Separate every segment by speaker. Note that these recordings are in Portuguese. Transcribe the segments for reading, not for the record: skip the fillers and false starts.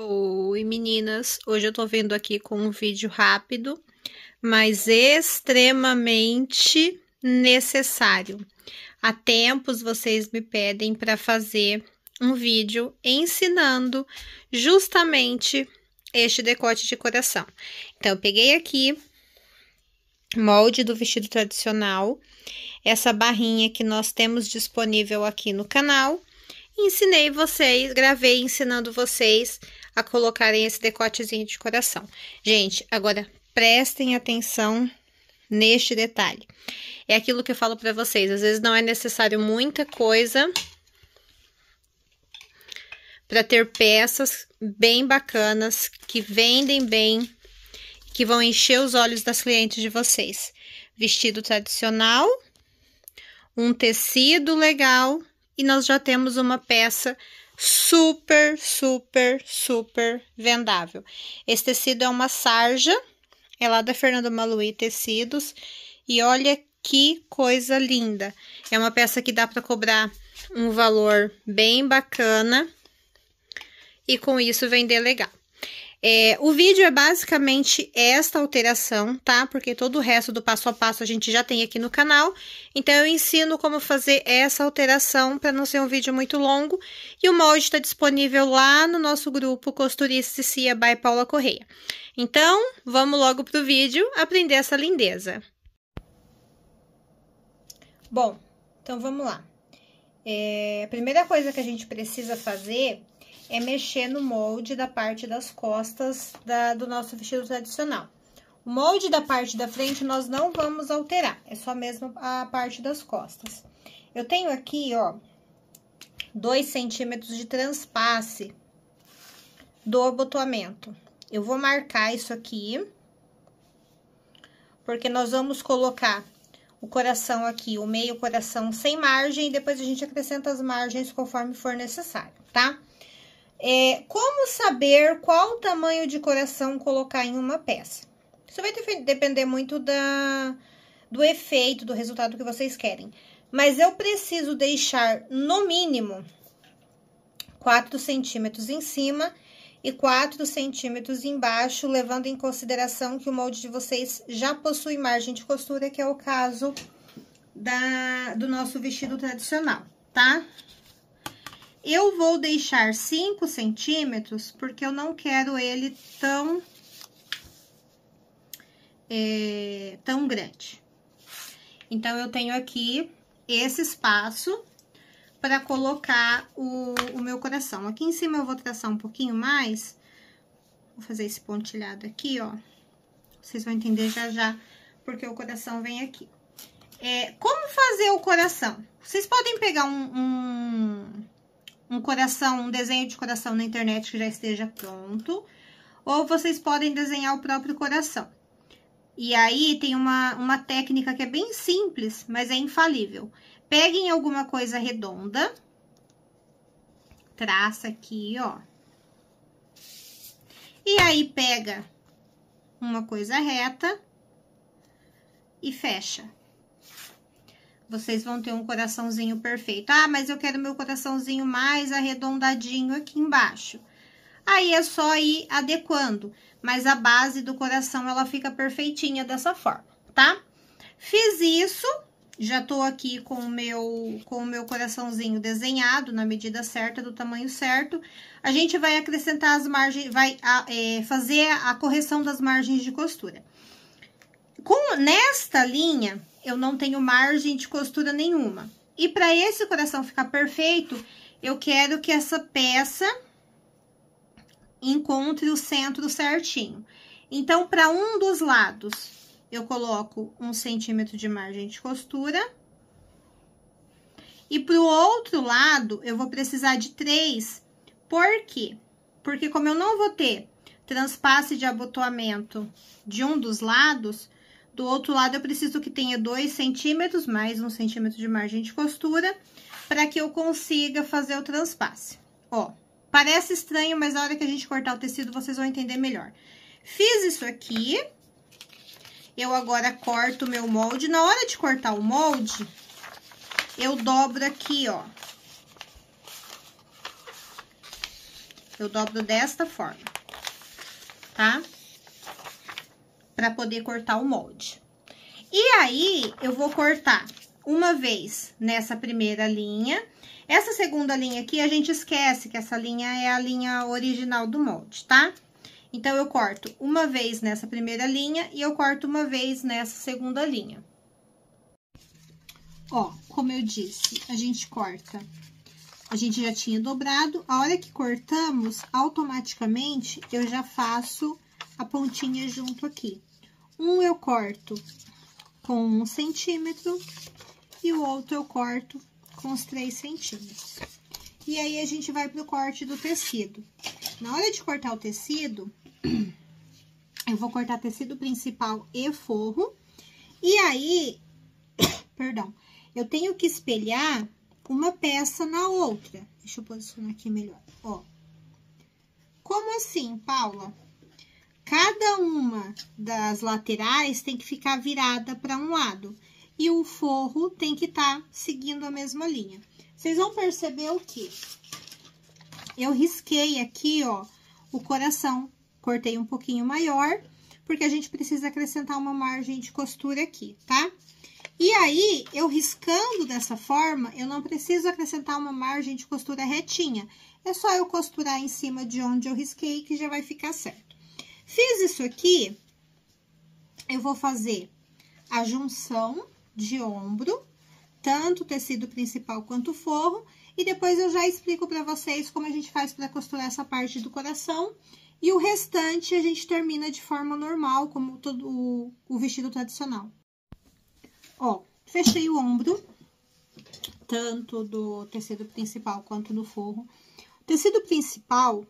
Speaker 1: Oi, meninas! Hoje eu tô vindo aqui com um vídeo rápido, mas extremamente necessário. Há tempos vocês me pedem para fazer um vídeo ensinando justamente este decote de coração. Então, eu peguei aqui molde do vestido tradicional, essa barrinha que nós temos disponível aqui no canal. Ensinei vocês, gravei ensinando vocês a colocarem esse decotezinho de coração. Gente, agora prestem atenção neste detalhe. É aquilo que eu falo para vocês, às vezes não é necessário muita coisa para ter peças bem bacanas, que vendem bem, que vão encher os olhos das clientes de vocês. Vestido tradicional, um tecido legal, e nós já temos uma peça super vendável. Esse tecido é uma sarja, é lá da Fernanda Maluhy Tecidos, e olha que coisa linda. É uma peça que dá para cobrar um valor bem bacana e com isso vender legal. O vídeo é basicamente esta alteração, tá? Porque todo o resto do passo a passo a gente já tem aqui no canal. Então, eu ensino como fazer essa alteração para não ser um vídeo muito longo. E o molde está disponível lá no nosso grupo Costurista Cia by Paula Correia. Então, vamos logo pro vídeo aprender essa lindeza. Bom, então vamos lá. A primeira coisa que a gente precisa fazer é mexer no molde da parte das costas do nosso vestido tradicional. O molde da parte da frente nós não vamos alterar, é só mesmo a parte das costas. Eu tenho aqui, ó, 2 centímetros de transpasse do abotoamento. Eu vou marcar isso aqui, porque nós vamos colocar o coração aqui, o meio coração sem margem, e depois a gente acrescenta as margens conforme for necessário, tá? Como saber qual tamanho de coração colocar em uma peça? Isso vai depender muito do efeito, do resultado que vocês querem. Mas eu preciso deixar, no mínimo, 4 centímetros em cima e 4 centímetros embaixo, levando em consideração que o molde de vocês já possui margem de costura, que é o caso do nosso vestido tradicional, tá? Eu vou deixar 5 centímetros, porque eu não quero ele tão grande. Então, eu tenho aqui esse espaço para colocar o meu coração. Aqui em cima eu vou traçar um pouquinho mais. Vou fazer esse pontilhado aqui, ó. Vocês vão entender já, porque o coração vem aqui. Como fazer o coração? Vocês podem pegar um coração, um desenho de coração na internet que já esteja pronto, ou vocês podem desenhar o próprio coração. E aí, tem uma técnica que é bem simples, mas é infalível. Peguem alguma coisa redonda, traça aqui, ó. E aí, pega uma coisa reta e fecha. Vocês vão ter um coraçãozinho perfeito. Ah, mas eu quero meu coraçãozinho mais arredondadinho aqui embaixo. Aí, é só ir adequando. Mas a base do coração, ela fica perfeitinha dessa forma, tá? Fiz isso, já tô aqui com o meu coraçãozinho desenhado na medida certa, do tamanho certo. A gente vai acrescentar as margens, vai fazer a correção das margens de costura. Nesta linha, eu não tenho margem de costura nenhuma. E para esse coração ficar perfeito, eu quero que essa peça encontre o centro certinho. Então, para um dos lados, eu coloco 1 centímetro de margem de costura. E para o outro lado, eu vou precisar de 3. Por quê? Porque como eu não vou ter transpasse de abotoamento de um dos lados, do outro lado eu preciso que tenha 2 centímetros, mais 1 centímetro de margem de costura, para que eu consiga fazer o transpasse. Ó, parece estranho, mas na hora que a gente cortar o tecido, vocês vão entender melhor. Fiz isso aqui. Eu agora corto o meu molde. Na hora de cortar o molde, eu dobro aqui, ó. Eu dobro desta forma, tá? Pra poder cortar o molde. E aí, eu vou cortar uma vez nessa primeira linha. Essa segunda linha aqui, a gente esquece que essa linha é a linha original do molde, tá? Então, eu corto uma vez nessa primeira linha e eu corto uma vez nessa segunda linha. Ó, como eu disse, a gente corta. A gente já tinha dobrado. A hora que cortamos, automaticamente, eu já faço a pontinha junto aqui. Um eu corto com 1 centímetro e o outro eu corto com os 3 centímetros. E aí, a gente vai pro corte do tecido. Na hora de cortar o tecido, eu vou cortar tecido principal e forro. E aí, perdão, eu tenho que espelhar uma peça na outra. Deixa eu posicionar aqui melhor, ó. Como assim, Paula? Cada uma das laterais tem que ficar virada para um lado. E o forro tem que estar seguindo a mesma linha. Vocês vão perceber o quê? Eu risquei aqui, ó, o coração. Cortei um pouquinho maior, porque a gente precisa acrescentar uma margem de costura aqui, tá? E aí, eu riscando dessa forma, eu não preciso acrescentar uma margem de costura retinha. É só eu costurar em cima de onde eu risquei, que já vai ficar certo. Fiz isso aqui, eu vou fazer a junção de ombro, tanto o tecido principal quanto o forro, e depois eu já explico pra vocês como a gente faz pra costurar essa parte do coração, e o restante a gente termina de forma normal, como todo o vestido tradicional. Ó, fechei o ombro, tanto do tecido principal quanto do forro. O tecido principal,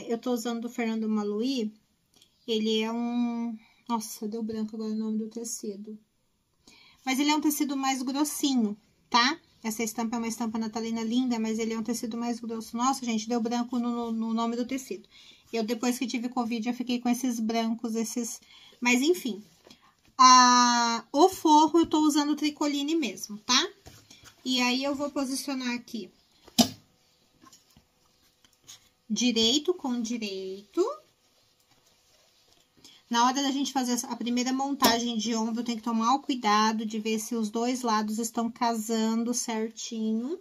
Speaker 1: eu tô usando do Fernando Maluí, ele é um... Nossa, deu branco agora o nome do tecido. Mas ele é um tecido mais grossinho, tá? Essa estampa é uma estampa natalina linda, mas ele é um tecido mais grosso. Nossa, gente, deu branco no nome do tecido. Eu, depois que tive Covid, eu fiquei com esses brancos, esses... Mas, enfim... O forro eu tô usando tricoline mesmo, tá? E aí, eu vou posicionar aqui direito com direito. Na hora da gente fazer a primeira montagem de ombro, tem que tomar o cuidado de ver se os dois lados estão casando certinho,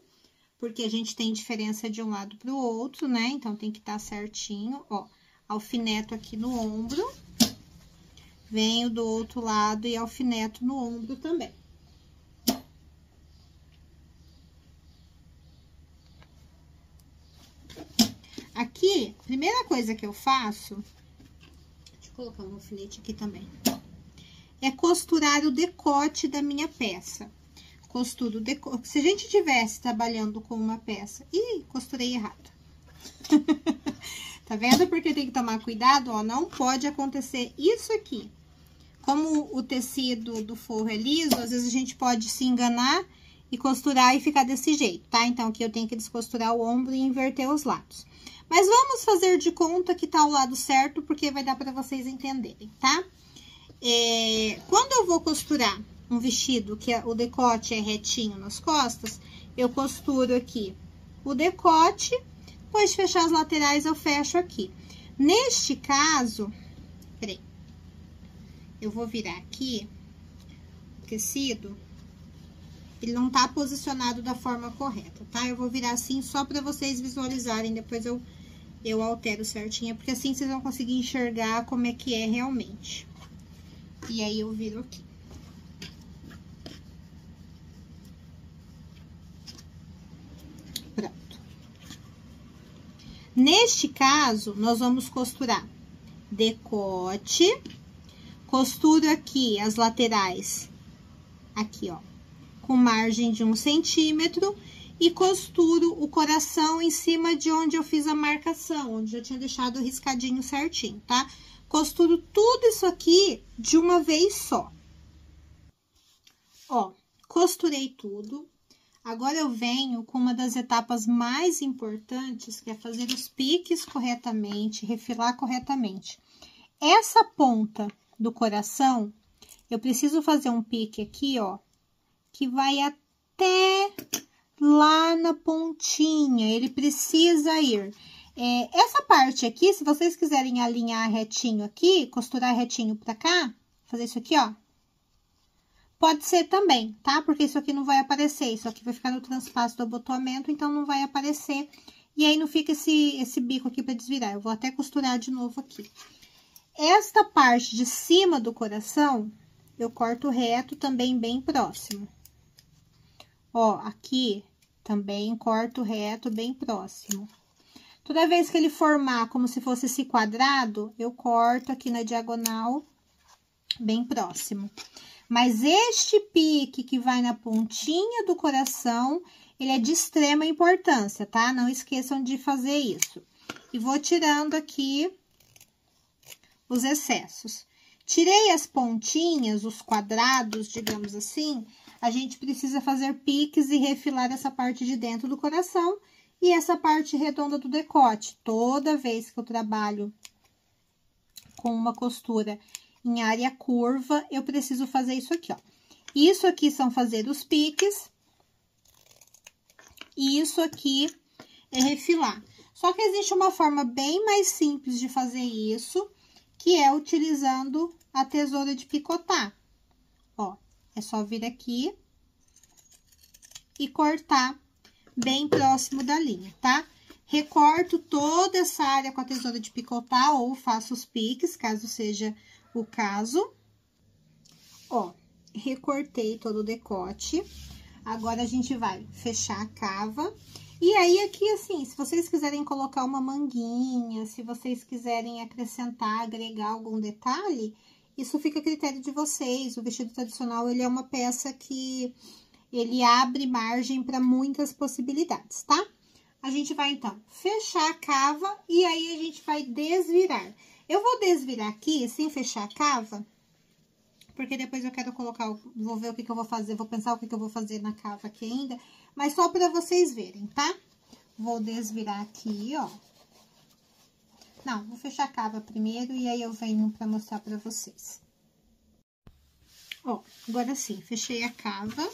Speaker 1: porque a gente tem diferença de um lado pro outro, né? Então, tem que estar certinho, ó, alfineto aqui no ombro. Venho do outro lado e alfineto no ombro também. Aqui, primeira coisa que eu faço, deixa eu colocar um alfinete aqui também, é costurar o decote da minha peça. Costuro o decote. Se a gente tivesse trabalhando com uma peça... Ih, costurei errado. Tá vendo? Porque tem que tomar cuidado, ó, não pode acontecer isso aqui. Como o tecido do forro é liso, às vezes a gente pode se enganar e costurar e ficar desse jeito, tá? Então, aqui eu tenho que descosturar o ombro e inverter os lados. Mas vamos fazer de conta que tá o lado certo, porque vai dar pra vocês entenderem, tá? Quando eu vou costurar um vestido que o decote é retinho nas costas, eu costuro aqui o decote, depois de fechar as laterais eu fecho aqui. Neste caso, peraí, eu vou virar aqui o tecido, ele não tá posicionado da forma correta, tá? Eu vou virar assim só pra vocês visualizarem, depois eu altero certinho, porque assim vocês vão conseguir enxergar como é que é realmente. E aí, eu viro aqui. Pronto. Neste caso, nós vamos costurar decote, costuro aqui as laterais, aqui, ó, com margem de 1 centímetro, e costuro o coração em cima de onde eu fiz a marcação, onde eu tinha deixado riscadinho certinho, tá? Costuro tudo isso aqui de uma vez só. Ó, costurei tudo. Agora, eu venho com uma das etapas mais importantes, que é fazer os piques corretamente, refilar corretamente. Essa ponta do coração, eu preciso fazer um pique aqui, ó, que vai até lá na pontinha, ele precisa ir. Essa parte aqui, se vocês quiserem alinhar retinho aqui, costurar retinho pra cá, fazer isso aqui, ó. Pode ser também, tá? Porque isso aqui não vai aparecer, isso aqui vai ficar no transpasso do abotoamento, então não vai aparecer. E aí não fica esse bico aqui pra desvirar. Eu vou até costurar de novo aqui. Esta parte de cima do coração, eu corto reto também bem próximo. Ó, aqui também corto reto bem próximo. Toda vez que ele formar como se fosse esse quadrado, eu corto aqui na diagonal bem próximo. Mas este pique que vai na pontinha do coração, ele é de extrema importância, tá? Não esqueçam de fazer isso. E vou tirando aqui os excessos. Tirei as pontinhas, os quadrados, digamos assim, a gente precisa fazer piques e refilar essa parte de dentro do coração e essa parte redonda do decote. Toda vez que eu trabalho com uma costura em área curva, eu preciso fazer isso aqui, ó. Isso aqui são fazer os piques e isso aqui é refilar. Só que existe uma forma bem mais simples de fazer isso, que é utilizando a tesoura de picotar. Ó, é só vir aqui e cortar bem próximo da linha, tá? Recorto toda essa área com a tesoura de picotar ou faço os piques, caso seja o caso. Ó, recortei todo o decote. Agora, a gente vai fechar a cava. E aí, aqui, assim, se vocês quiserem colocar uma manguinha, se vocês quiserem acrescentar, agregar algum detalhe, isso fica a critério de vocês. O vestido tradicional, ele é uma peça que ele abre margem para muitas possibilidades, tá? A gente vai, então, fechar a cava e aí a gente vai desvirar. Eu vou desvirar aqui, sem fechar a cava, porque depois eu quero colocar, vou ver o que que eu vou fazer, vou pensar o que que eu vou fazer na cava aqui ainda, mas só para vocês verem, tá? Vou desvirar aqui, ó. Não, vou fechar a cava primeiro e aí eu venho para mostrar para vocês. Ó, agora sim, fechei a cava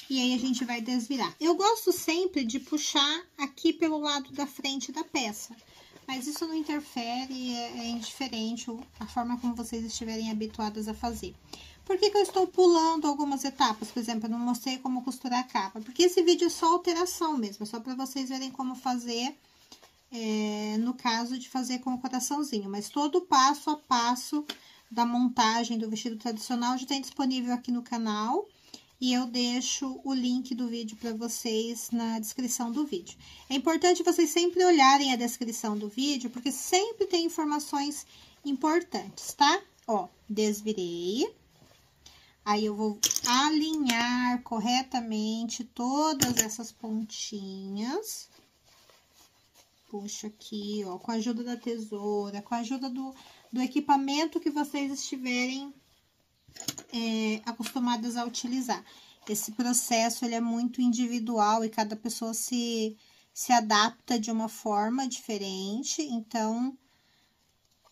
Speaker 1: e aí a gente vai desvirar. Eu gosto sempre de puxar aqui pelo lado da frente da peça. Mas isso não interfere, é indiferente a forma como vocês estiverem habituadas a fazer. Por que que eu estou pulando algumas etapas? Por exemplo, eu não mostrei como costurar a capa. Porque esse vídeo é só alteração mesmo, é só para vocês verem como fazer, no caso de fazer com o coraçãozinho. Mas todo o passo a passo da montagem do vestido tradicional já tem disponível aqui no canal. E eu deixo o link do vídeo para vocês na descrição do vídeo. É importante vocês sempre olharem a descrição do vídeo, porque sempre tem informações importantes, tá? Ó, desvirei. Aí, eu vou alinhar corretamente todas essas pontinhas. Puxo aqui, ó, com a ajuda da tesoura, com a ajuda do equipamento que vocês estiverem acostumadas a utilizar. Esse processo, ele é muito individual e cada pessoa se adapta de uma forma diferente, então,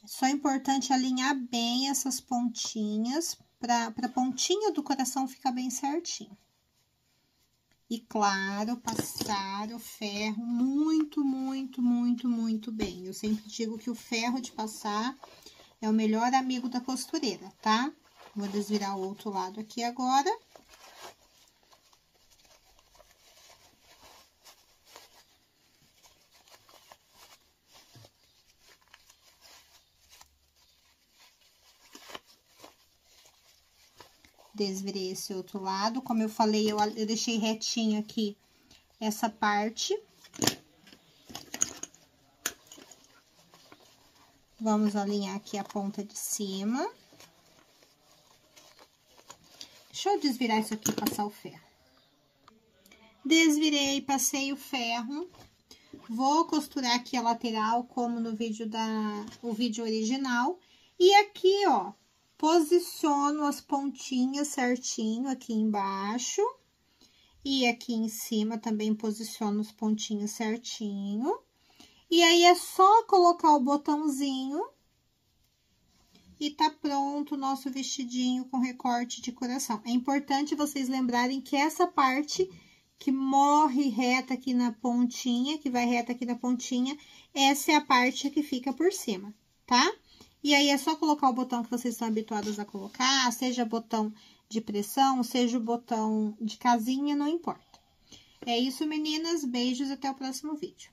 Speaker 1: é só importante alinhar bem essas pontinhas, para a pontinha do coração ficar bem certinho. E, claro, passar o ferro muito, muito, muito, muito bem. Eu sempre digo que o ferro de passar é o melhor amigo da costureira, tá? Vou desvirar o outro lado aqui agora. Desvirei esse outro lado. Como eu falei, eu deixei retinho aqui essa parte. Vamos alinhar aqui a ponta de cima. Deixa eu desvirar isso aqui e passar o ferro. Desvirei, passei o ferro. Vou costurar aqui a lateral, como no vídeo o vídeo original. E aqui, ó, posiciono as pontinhas certinho aqui embaixo. E aqui em cima também posiciono os pontinhos certinho. E aí, é só colocar o botãozinho. E tá pronto o nosso vestidinho com recorte de coração. É importante vocês lembrarem que essa parte que morre reta aqui na pontinha, que vai reta aqui na pontinha, essa é a parte que fica por cima, tá? E aí, é só colocar o botão que vocês estão habituados a colocar, seja botão de pressão, seja o botão de casinha, não importa. É isso, meninas. Beijos, até o próximo vídeo.